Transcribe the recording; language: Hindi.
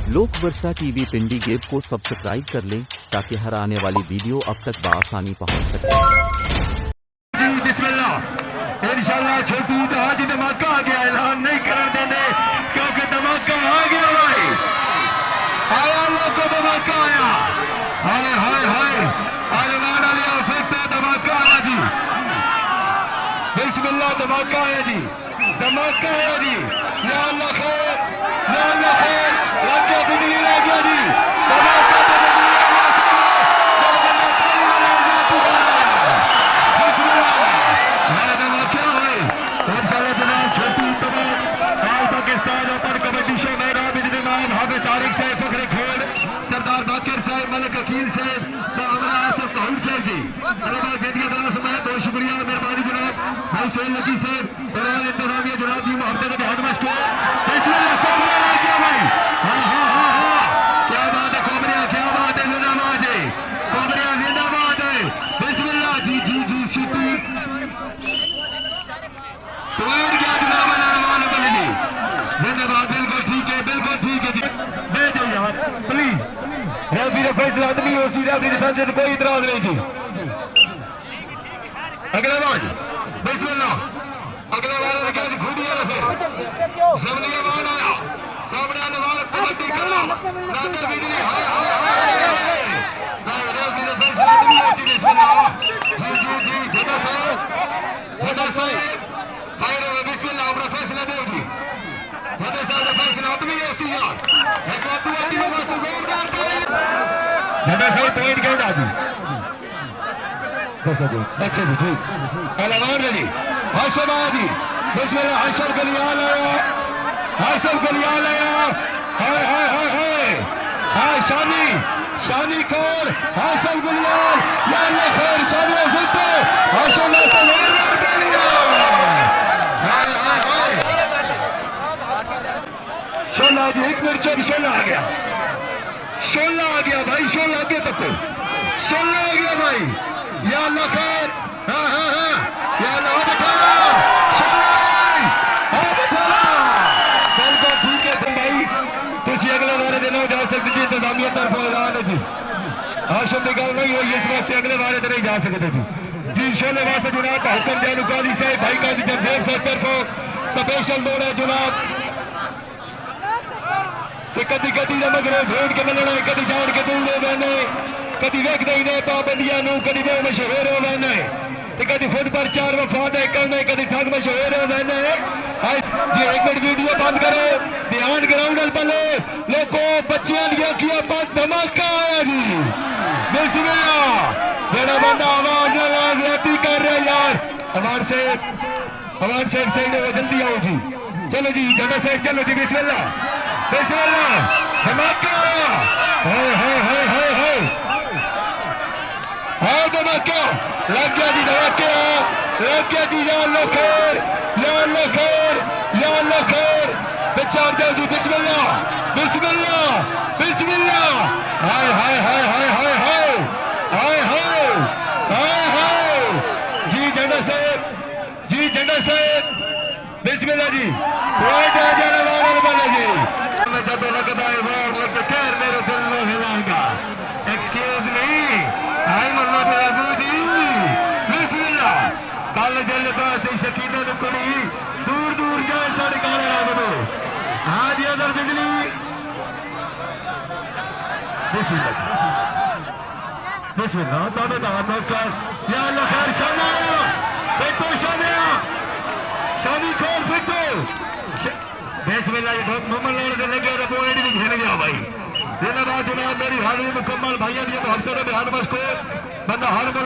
लोक वर्षा टीवी पिंडी गेब को सब्सक्राइब कर लें ताकि हर आने वाली वीडियो अब तक बआसानी पहुंच सके। बिस्मिल्लाह इंशाल्लाह छोटू तो आज धमाका आ गया, ऐलान नहीं कर देने क्योंकि धमाका आ गया भाई, आया लोग को धमाका आया, हाय हाय हाय आलमान आलिया फिर धमाका आया जी, बिस्मिल्लाह धमाका आया जी, धमाका आया जी, या अल्लाह खैर, या अल्लाह खैर, लग गया बिजली लग गया जी, धमाका सरदार बाकर साहब, मलिक वकील साहब, जी बहुत शुक्रिया मेहरबानी जनाब भाई सोहेल लकी साहब और इंतजामिया जनाब जी मोहब्बत बहुत मशकूर। भाई हाँ हाँ हाँ हाँ क्या बात है कोबरिया, क्या बात है जिंदाबाद है कोबरिया, जिंदाबाद है बिस्मिल्लाह जी जी जी सिटी पॉइंट क्या जनाब नरमान बल्ले जी, धन्यवाद, बिल्कुल ठीक है जी, दे दो यार प्लीज, रेफरी का फैसला आदमी हो सी रेफरी डिफेंस कोई इतराज नहीं जी। अगला बार बिस्मिल्लाह, अगला बार क्या घूटिया ना फिर सामने बार आया, सामने आने वाला कबड्डी खेला नादर बिजली, हाय हाय हाय रेफरी का फैसला आदमी हो सी, बिस्मिल्लाह जी जी जी जदा साहब खैर में बिस्मिल्लाह अपना फैसला दो जी, जदा साहब का फैसला आदमी हो सी यार, एक बात तू आदमी में बस जोरदार ताली, जदा साहब पॉइंट कहना जी अच्छा जी ठीक अलमान जी हाशिम जी बिस्मिल्लाह, हाशिम गलियाल आया, हाशिम गलियाल आया, हाय हाय हाय हाय हाय शानी कौर हाशिम गलियाल, या अल्लाह खैर शानी फिटो हाशिम हाय हाय हाय शोला जी 1 मिनट चल, शोला आ गया, शोला आ गया भाई, शोला आगे तक शोला आ गया भाई, या अल्लाह खैर, हाँ हाँ हाँ या अल्लाह बैठाला बिल्कुल ठीक है भाई, तुम अगले बारे दिन जा सकते जी, इंतजामिया तरफ ऐलान है जी, हाशिम की गल नहीं हुई इस वास्ते अगले बारे दिन नहीं जा सकते जी जी, शोले वास्ते जुनाब हुक्म जानु कादी साहब भाई कादी जमशेद साहब तरफों स्पेशल दौड़ है जुनाब कि कदी कदी का मगरों भेड़ के मिलना है, कदी जान के दूर बहने, कदी वेखते ही नहीं पाबंदियां कदी वो मशहूर हो मैंने कदी खुद पर 4 वफाद करने, कदी ठग मशहूर हो मैंने जी। 1 मिनट वीडियो बंद करो, ध्यान ग्राउंड पले लोगों बच्चियां दिया किया बंद, धमाका आया जी बिस्मिल्लाह, मेरा बंदा आवाज न लाती कर रहे यार, हमारे से सही ने जल्दी आओ जी, चलो जी जगह से चलो जी, बिस्मिल्लाह बिस्मिल्लाह धमाका आया, हाय हाय हाय हाय हाय हाँ धमाका लग गया जी, धमाका लग गया जी, या अल्लाह खैर, या अल्लाह खैर, या अल्लाह खैर, बेचार जाओ जी, बिस्मिल्लाह बिस्मिल्लाह बिस्मिल्लाह, हाय हाय हाय हाय हाय हाय हाय हाय हाय हाय जी, झंडा साहब बिस्मिल्लाह जी, पॉइंट आ जाने वाले वाले जी, मैं जब लगता है वार लगता खैर मेरे दिल में हिलाएगा, एक्सक्यूज मी आई मन्ना बाबू जी बिस्मिल्लाह, कल जल बात शकीना ने कुड़ी दूर दूर जाए साढ़े काले रंग दो, हाँ जी अदर बिजली बिस्मिल्लाह दावेदार नौकर, या अल्लाह खैर शामिया फिटो, शामी खोल फिटो बिस्मिल्लाह, मोहम्मद लाने लगे तो पॉइंट भी खेल गया भाई, जिन्होंने जनाब मेरी हाजिरी मुकम्मल भाइयों की मोहब्बत में हाथ मशकूर बंदा हर